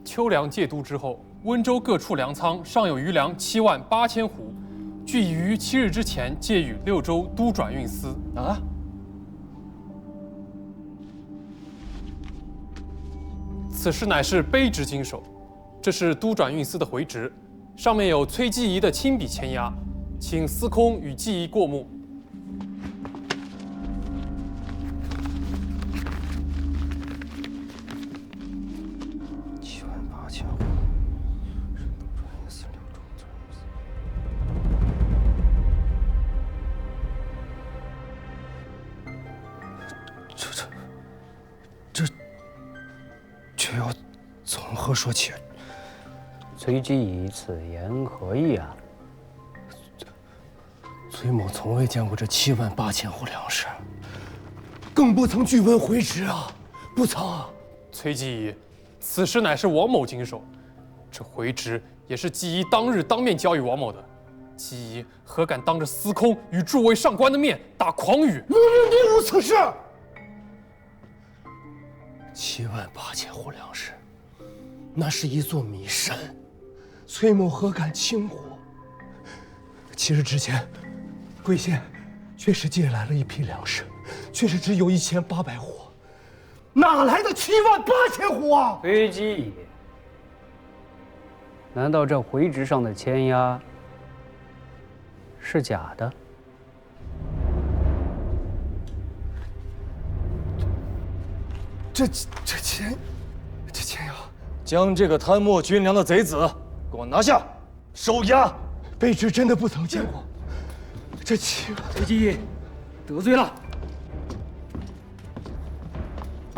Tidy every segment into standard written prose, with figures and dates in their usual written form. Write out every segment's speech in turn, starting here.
秋粮借都之后，温州各处粮仓尚有余粮78000斛，据已于7日之前借予六州都转运司。啊？此事乃是卑职经手，这是都转运司的回执，上面有崔基仪的亲笔签押，请司空与季仪过目。却要从何说起？崔基仪此言何意啊？崔某从未见过这78000斛粮食，更不曾据闻回执啊，不曾啊。崔基仪，此事乃是王某经手，这回执也是季仪当日当面交予王某的。季仪何敢当着司空与诸位上官的面打诳语？你无此事！78000斛粮食，那是一座米山，崔某何敢轻忽？7日之前，贵县确实借来了一批粮食，确实只有1800斛，哪来的78000斛啊？崔基仪，难道这回执上的签押是假的？这钱呀！将这个贪墨军粮的贼子给我拿下，收押。卑职真的不曾见过。这崔基仪，得罪了。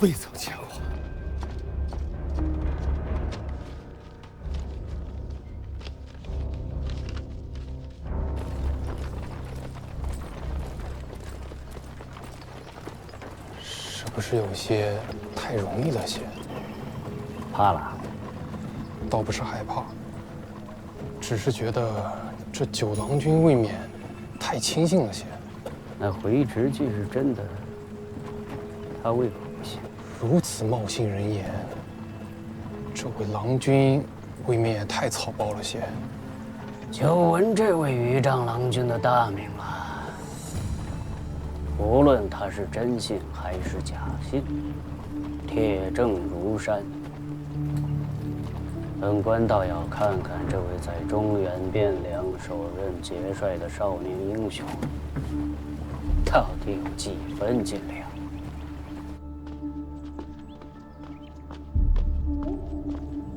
未曾见过。是不是有些太容易了些？怕了？倒不是害怕，只是觉得这九郎君未免太轻信了些。那回执既是真的，他为何不信？如此冒信人言，这位郎君未免也太草包了些。久闻这位豫章郎君的大名了。无论他是真信还是假信，铁证如山。本官倒要看看这位在中原汴梁首任节帅的少年英雄，到底有几分斤两。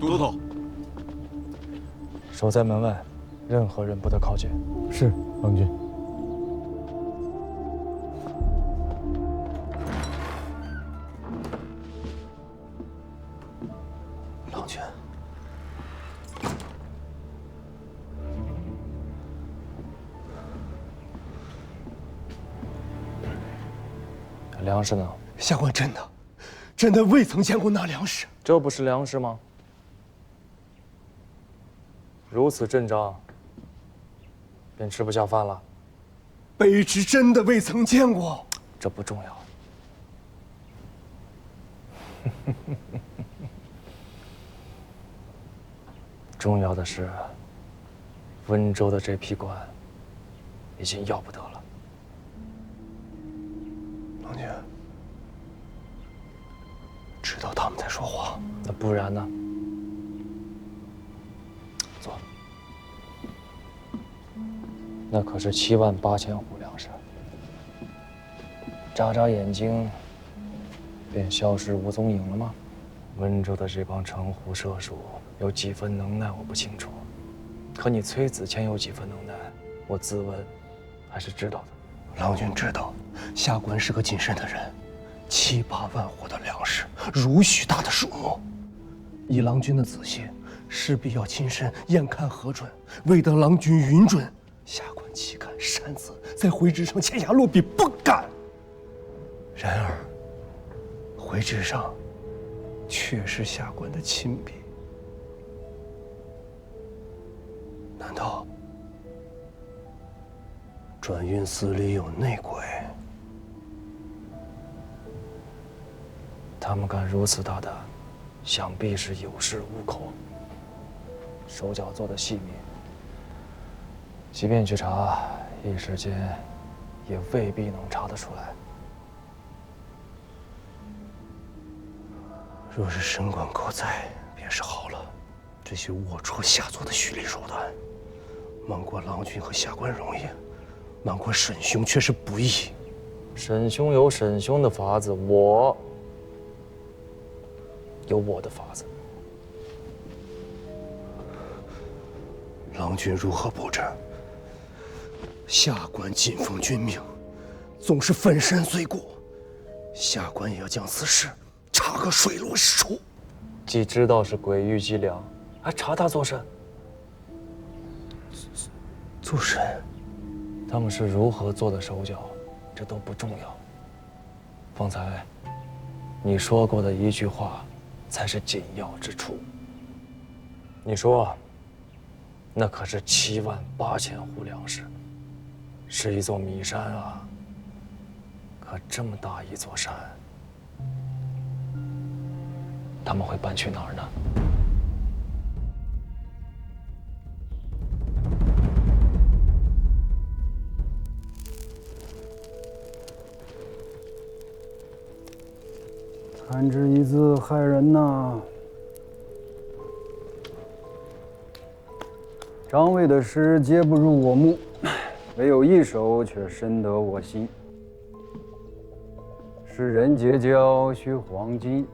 都头，守在门外，任何人不得靠近。是，郎君。郎君，粮食呢？下官真的未曾见过那粮食。这不是粮食吗？如此阵仗，便吃不下饭了。卑职真的未曾见过。这不重要。重要的是，温州的这批官已经要不得了。郎君，知道他们在说谎，那不然呢？坐。那可是78000斛粮食，眨眨眼睛，便消失无踪影了吗？温州的这帮城狐射鼠有几分能耐，我不清楚。可你崔子谦有几分能耐，我自问还是知道的。郎君知道，下官是个谨慎的人，7、8万斛的粮食，如许大的数目，以郎君的仔细，势必要亲身验看核准。未得郎君允准，下官岂敢擅自在回执上签下落笔？不敢。然而，回执上却是下官的亲笔，难道转运司里有内鬼？他们敢如此大胆，想必是有恃无恐，手脚做的细密，即便去查，一时间也未必能查得出来。若是神官狗在，便是好了。这些龌龊下作的蓄力手段，瞒过郎君和下官容易，瞒过沈兄却是不易。沈兄有沈兄的法子，我有我的法子。郎君如何布阵？下官谨奉君命，纵是粉身碎骨，下官也要将此事查个水落石出。既知道是鬼域伎俩，还查他做甚？做甚？他们是如何做的手脚，这都不重要。方才你说过的一句话，才是紧要之处。你说，那可是78000户粮食，是一座米山啊。可这么大一座山，他们会搬去哪儿呢？弹指一字害人呐！张卫的诗皆不入我目，唯有一首却深得我心。世人结交须黄金，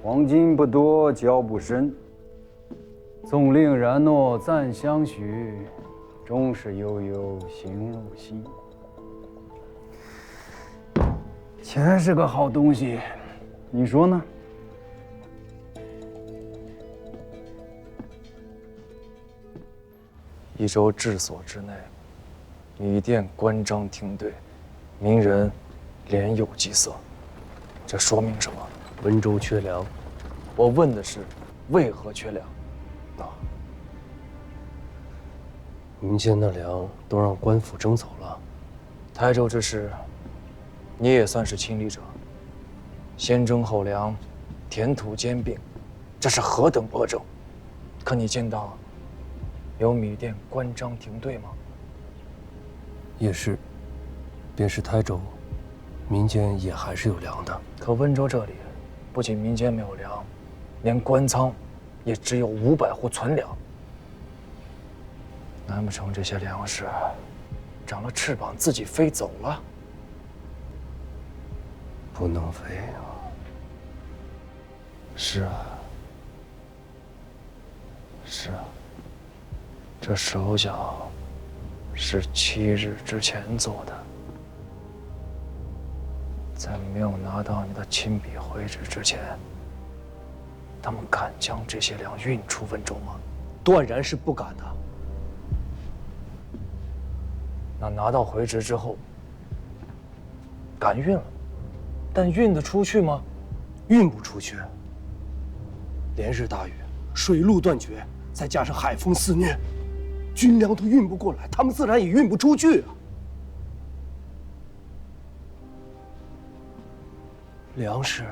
黄金不多交不深。纵令然诺暂相许，终是悠悠行入心。钱是个好东西，你说呢？一州治所之内，米店关张停对，民人连有饥色，这说明什么？温州缺粮。我问的是，为何缺粮？民间的粮都让官府征走了。台州之事，你也算是亲历者。先征后粮，田土兼并，这是何等恶政！可你见到有米店关张停对吗？也是，便是台州，民间也还是有粮的。可温州这里，不仅民间没有粮，连官仓也只有500户存粮。难不成这些粮食长了翅膀自己飞走了？不能飞啊！是啊，是啊，这手脚是7日之前做的，在没有拿到你的亲笔回旨之前，他们敢将这些粮运出温州吗？断然是不敢的。那拿到回执之后，敢运了，但运得出去吗？运不出去。连日大雨，水路断绝，再加上海风肆虐，军粮都运不过来，他们自然也运不出去啊。粮食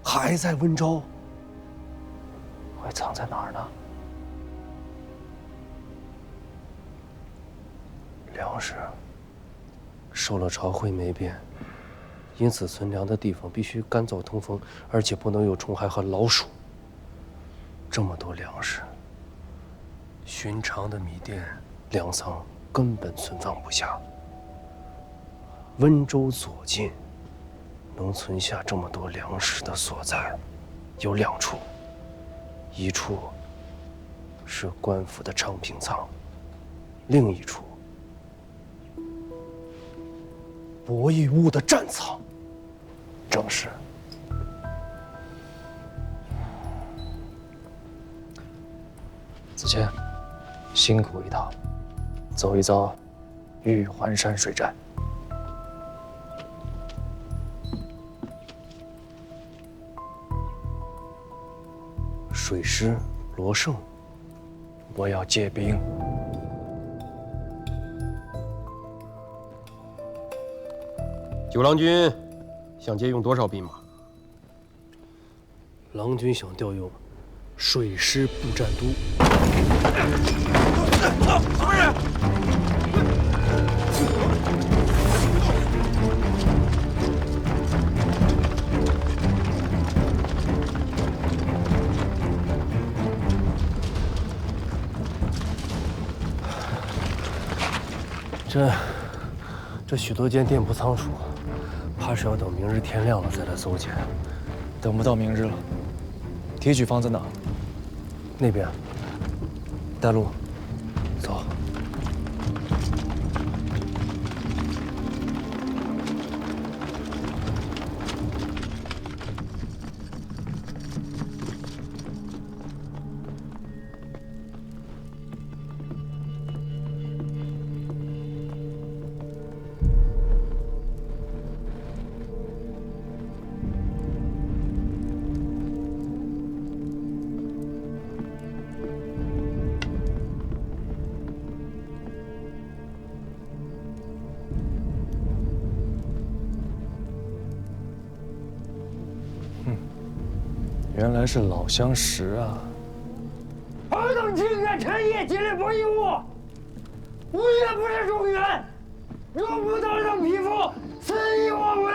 还在温州，会藏在哪儿呢？粮食受了朝会没变，因此存粮的地方必须干燥通风，而且不能有虫害和老鼠。这么多粮食，寻常的米店粮仓根本存放不下。温州左近能存下这么多粮食的所在，有2处，一处是官府的昌平仓，另一处博弈坞的战仓。正是。子谦，辛苦一趟，走一遭玉环山水寨。水师罗胜，我要借兵。九郎君想借用多少兵马？郎君想调用水师步战都。什么人？这许多间店铺仓储，怕是要等明日天亮了再来搜检。等不到明日了。提取方在哪？那边。带路，走。原来是老相识啊！尔等竟敢趁夜进来博弈物，无月不是中原，若不当让匹夫，肆意妄为。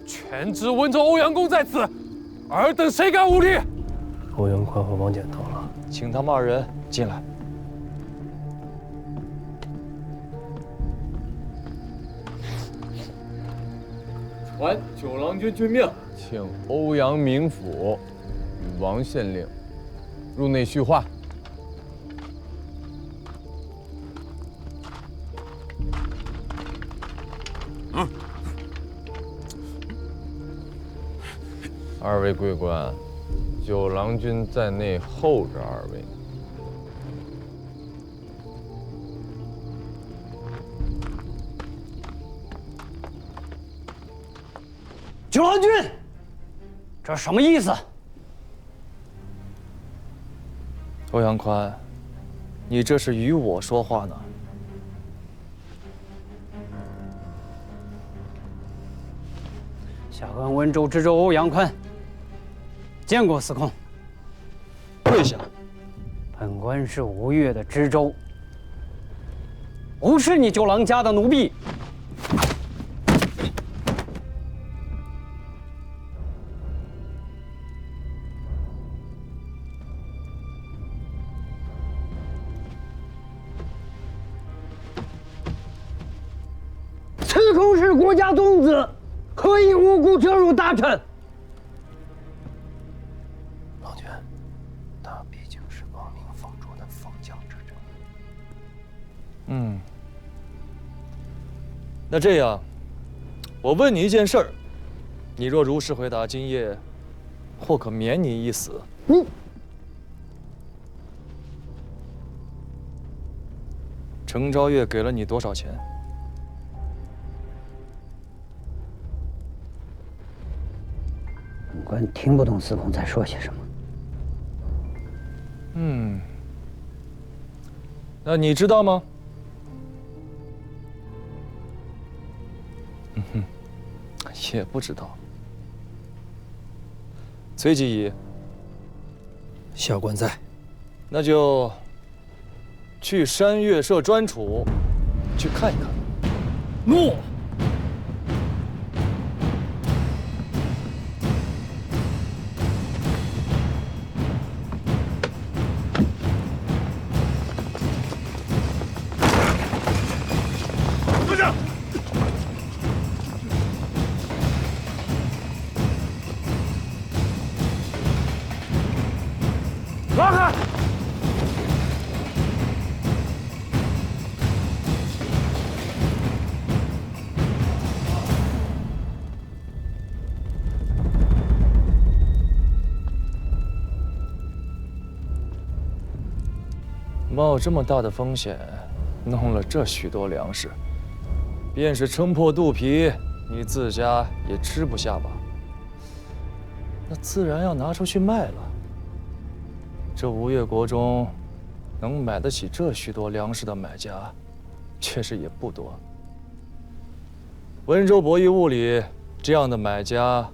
全知温州欧阳公在此，尔等谁敢无礼？欧阳宽和王翦到了，请他们二人进来。传九郎君军命，请欧阳明府与王县令入内叙话。二位贵官，九郎君在内候着二位。九郎君，这什么意思？欧阳宽，你这是与我说话呢？下官温州知州欧阳宽，见过司空。跪下。本官是吴越的知州，不是你九郎家的奴婢。司空是国家宗子，何以无故折辱大臣？郎君，他毕竟是亡命放逐的放将之臣。那这样，我问你一件事儿，你若如实回答，今夜或可免你一死。程昭月给了你多少钱？本官听不懂司空在说些什么。那你知道吗？也不知道。崔继义，下官在。那就去山岳社专处去看一看。诺。拉开！冒这么大的风险，弄了这许多粮食，便是撑破肚皮，你自家也吃不下吧？那自然要拿出去卖了。这吴越国中，能买得起这许多粮食的买家，确实也不多。温州博弈物里这样的买家，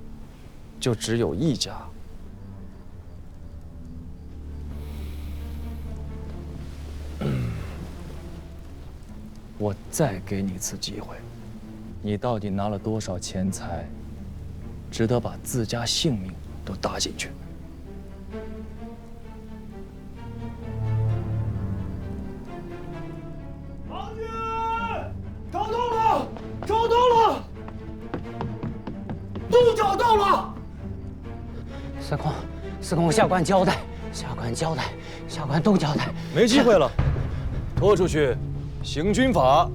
就只有一家。我再给你一次机会，你到底拿了多少钱财，值得把自家性命都搭进去？郎君，找到了，找到了，都找到了。司空，下官交代，下官都交代。没机会了，拖出去，行军法，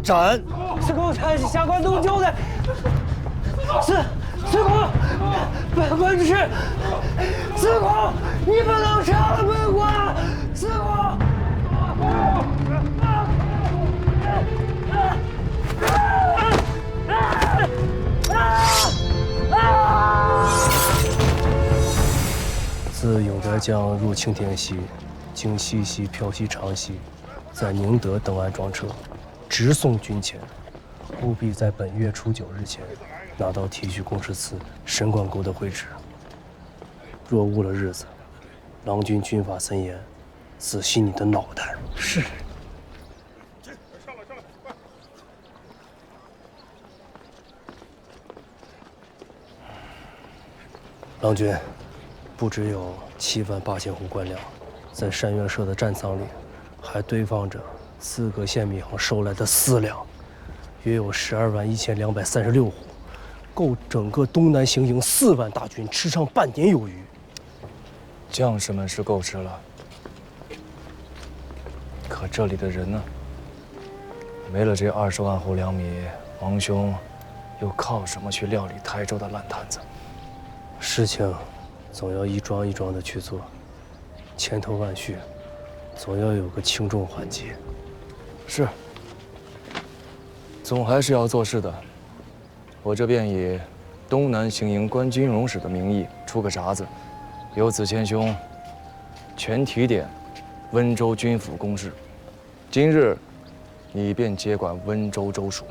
斩！司空，下官都交代。司空，本官是司空，你不能杀了本官，司空。自永德江入青田溪，经西溪漂西长溪，在宁德登岸装车，直送军前。务必在本月初9日前拿到提举公事司神管沟的会旨。若误了日子，郎君军法森严，仔细你的脑袋。是。郎君，不只有7万8千斛官粮，在山院社的战仓里，还堆放着4个县米行收来的私粮，约有12万1236斛，够整个东南行营4万大军吃上半年有余。将士们是够吃了，可这里的人呢？没了这20万斛粮米，王兄又靠什么去料理台州的烂摊子？事情总要一桩一桩的去做，千头万绪，总要有个轻重缓急。是，总还是要做事的。我这便以东南行营关军容使的名义出个札子，由子谦兄全提点温州军府公事。今日你便接管温州州署。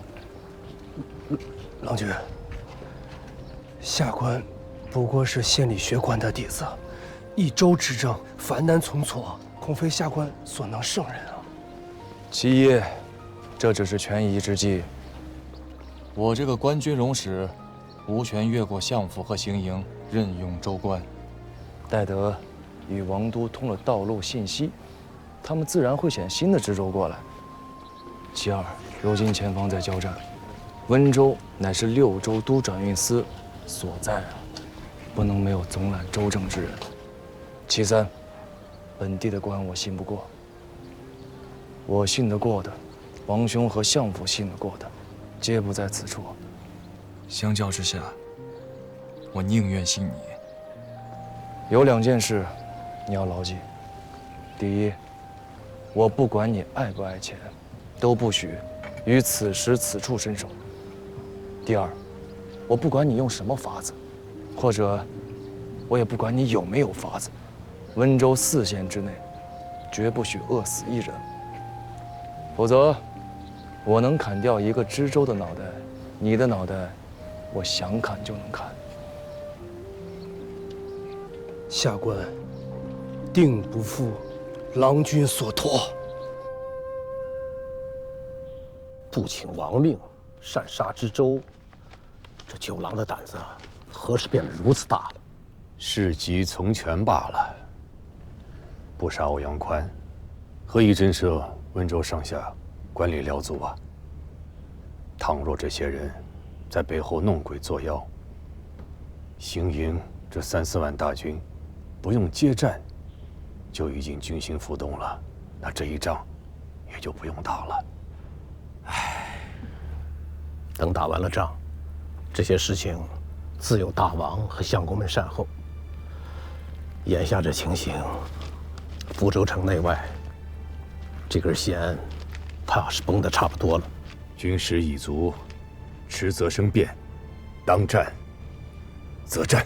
郎君，下官不过是县里学官的底子，一州之政繁难从错，恐非下官所能胜任啊。其一，这只是权宜之计。我这个关军容使，无权越过相府和行营任用州官。待得与王都通了道路信息，他们自然会选新的知州过来。其二，如今前方在交战，温州乃是6州都转运司所在啊，不能没有总揽州政之人。其三，本地的官我信不过，我信得过的，王兄和相府信得过的，皆不在此处。相较之下，我宁愿信你。有2件事，你要牢记。第一，我不管你爱不爱钱，都不许于此时此处伸手。第二，我不管你用什么法子，或者我也不管你有没有法子，温州4县之内，绝不许饿死一人。否则，我能砍掉一个知州的脑袋，你的脑袋，我想砍就能砍。下官定不负郎君所托。不请王命，擅杀知州，这九郎的胆子何时变得如此大了？事急从权罢了。不杀欧阳宽，何以震慑温州上下管理辽族啊？倘若这些人在背后弄鬼作妖，行营这3、4万大军，不用接战，就已经军心浮动了，那这一仗也就不用打了。等打完了仗，这些事情自有大王和相公们善后。眼下这情形，福州城内外这根弦，怕是绷得差不多了。军师已足，迟则生变，当战则战。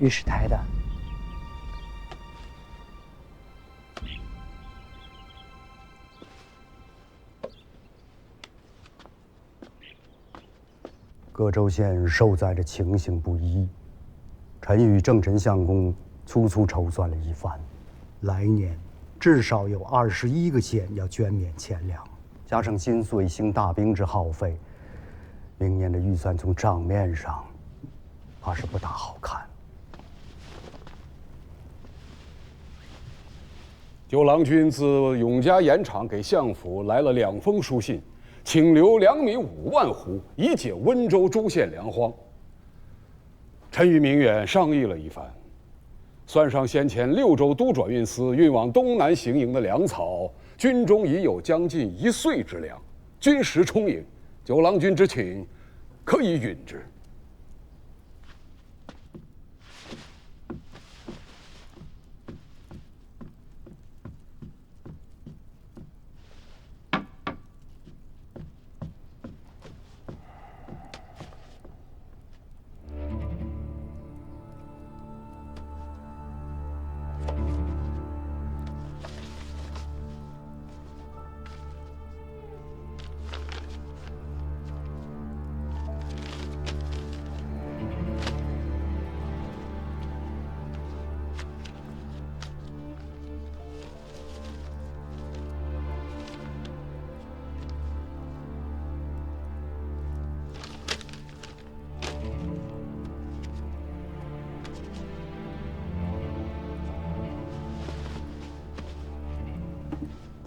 御史台的。各州县受灾的情形不一，臣与正臣相公粗粗筹算了一番，来年至少有21个县要捐免钱粮，加上今岁兴大兵之耗费，明年的预算从账面上怕是不大好看。九郎君自永嘉盐场给相府来了2封书信，请留粮米5万斛，以解温州诸县粮荒。臣与明远商议了一番，算上先前6州都转运司运往东南行营的粮草，军中已有将近1岁之粮，军食充盈。九郎君之请，可以允之。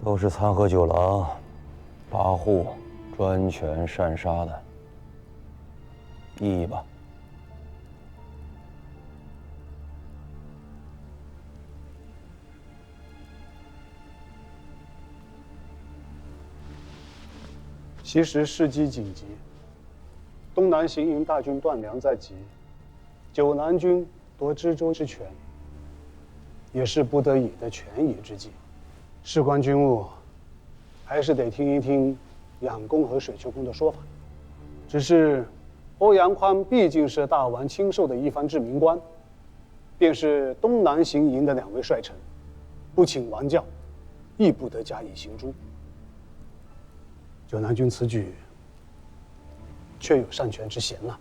都是参合九郎跋扈、专权擅杀的，议吧。其实时机紧急，东南行营大军断粮在即，九南军夺知州之权，也是不得已的权宜之计。事关军务，还是得听一听养公和水秋公的说法。只是欧阳宽毕竟是大王亲授的一番治民官，便是东南行营的2位帅臣，不请王教，亦不得加以行诛。九南军此举，确有擅权之嫌了。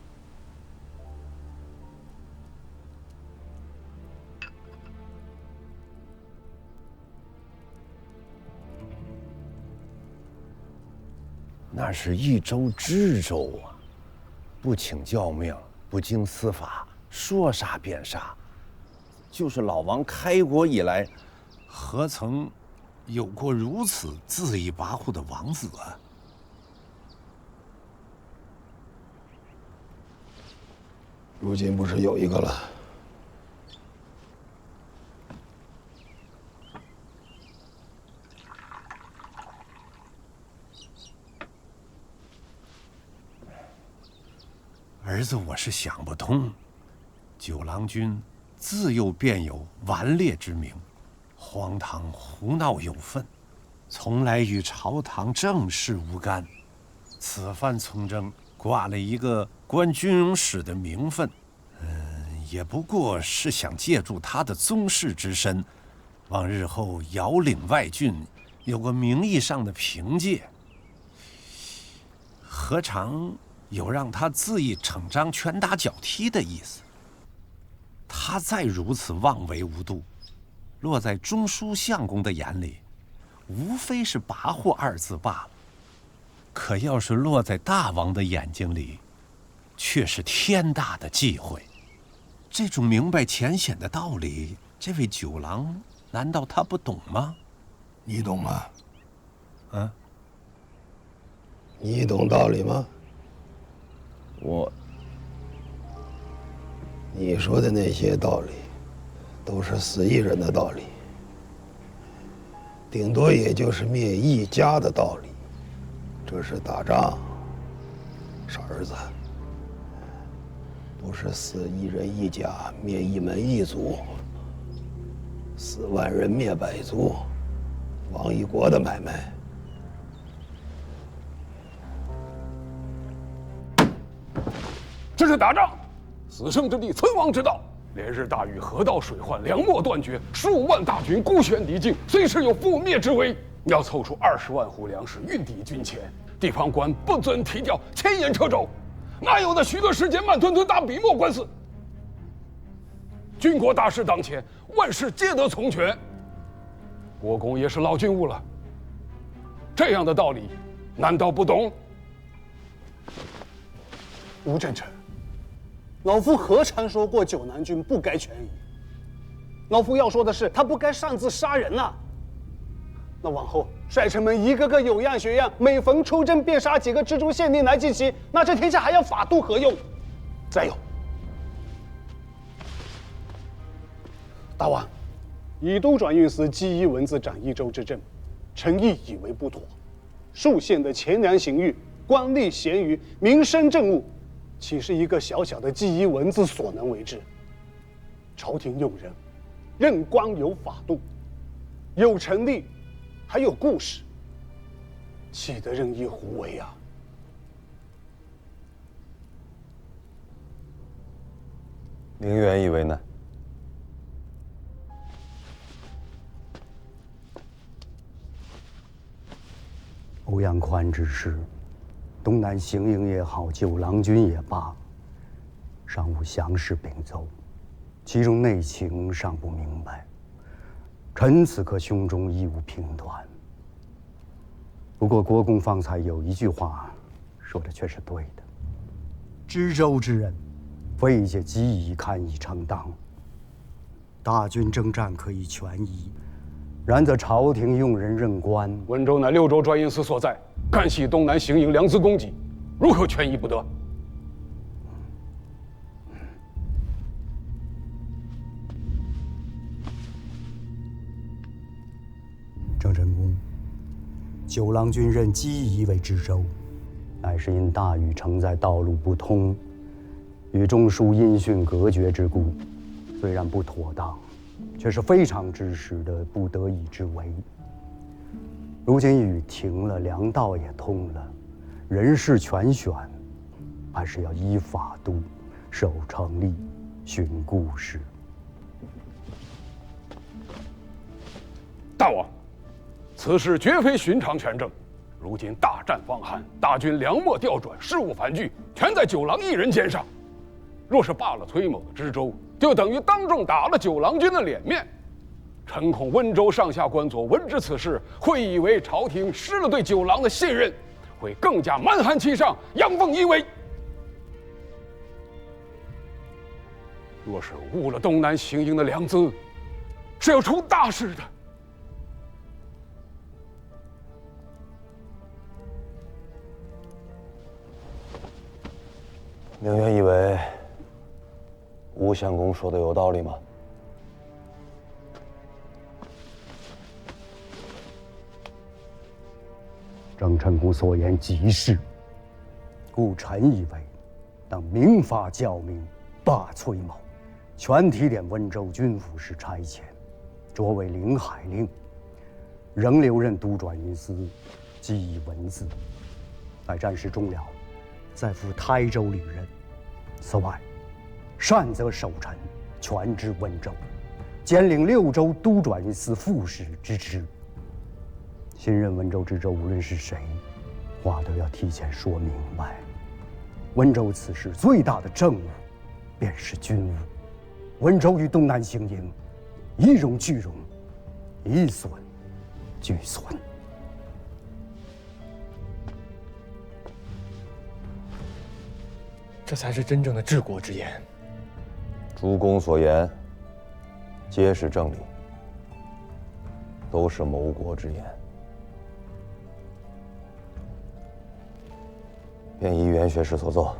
那是一州知州啊，不请教命，不经司法，说杀便杀。就是老王开国以来，何曾有过如此恣意跋扈的王子啊？如今不是有一个了？儿子，我是想不通，九郎君自幼便有顽劣之名，荒唐胡闹有份，从来与朝堂政事无干。此番从政，挂了一个官军容使的名分，也不过是想借助他的宗室之身，往日后遥领外郡有个名义上的凭借。何尝有让他恣意逞张、拳打脚踢的意思？他再如此妄为无度，落在中书相公的眼里，无非是跋扈2字罢了。可要是落在大王的眼睛里，却是天大的忌讳。这种明白浅显的道理，这位九郎难道他不懂吗？你懂吗？啊？你懂道理吗？你说的那些道理，都是死一人的道理，顶多也就是灭一家的道理。这是打仗，傻儿子，不是死一人一家，灭一门一族，死万人灭百族，亡一国的买卖。这是打仗，死生之地，存亡之道。连日大雨，河道水患，粮秣断绝，数万大军孤悬敌境，随时有覆灭之危。要凑出20万斛粮食运抵军前，地方官不准提调，前言掣肘，哪有那许多时间慢吞吞打笔墨官司？军国大事当前，万事皆得从权。国公也是老军务了，这样的道理，难道不懂？吴正臣，老夫何尝说过九南军不该权宜？老夫要说的是，他不该擅自杀人呐。那往后帅臣们一个个有样学样，每逢出征便杀几个蜘蛛县令来祭旗，那这天下还要法度何用？再有，大王，以都转运司纪一文字掌益州之政，臣亦以为不妥。数县的钱粮刑狱、官吏咸鱼、民生政务，岂是一个小小的纪一文字所能为之？朝廷用人，任官有法度，有臣力，还有故事，岂得任意胡为啊？明远以为呢？欧阳宽之事，东南行营也好，九郎军也罢，尚无详实禀奏，其中内情尚不明白。臣此刻胸中亦无评断。不过国公方才有一句话，说的却是对的：知州之任，非借机宜堪以承当。大军征战可以权宜，然则朝廷用人任官。温州乃6州专营司所在，干系东南行营良资供给，如何权宜不得？郑成功，九郎军任机宜为知州，乃是因大雨承载道路不通，与中枢音讯隔绝之故。虽然不妥当，却是非常之时的不得已之为。如今雨停了，粮道也通了，人事全选，还是要依法度，守成例，循故事。大王，此事绝非寻常权政。如今大战方寒，大军粮秣调转，事务繁剧，全在九郎一人肩上。若是罢了崔某的知州，就等于当众打了九郎军的脸面。臣恐温州上下官佐闻知此事，会以为朝廷失了对九郎的信任，会更加蛮汉欺上，阳奉阴违。若是误了东南行营的良资，是要出大事的。明远以为吴相公说的有道理吗？郑成功所言极是，故臣以为，当明法教民，罢崔某，全体点温州军府使差遣，擢为临海令，仍留任都转运司，记忆文字。待战事终了，再赴台州履任。此外，善则守臣，全知温州，兼领6州都转运司副使之职。新任温州知州无论是谁，话都要提前说明白。温州此事最大的政务，便是军务。温州与东南行营，一荣俱荣，一损俱损。这才是真正的治国之言。诸公所言，皆是正理，都是谋国之言。便依袁学士所奏。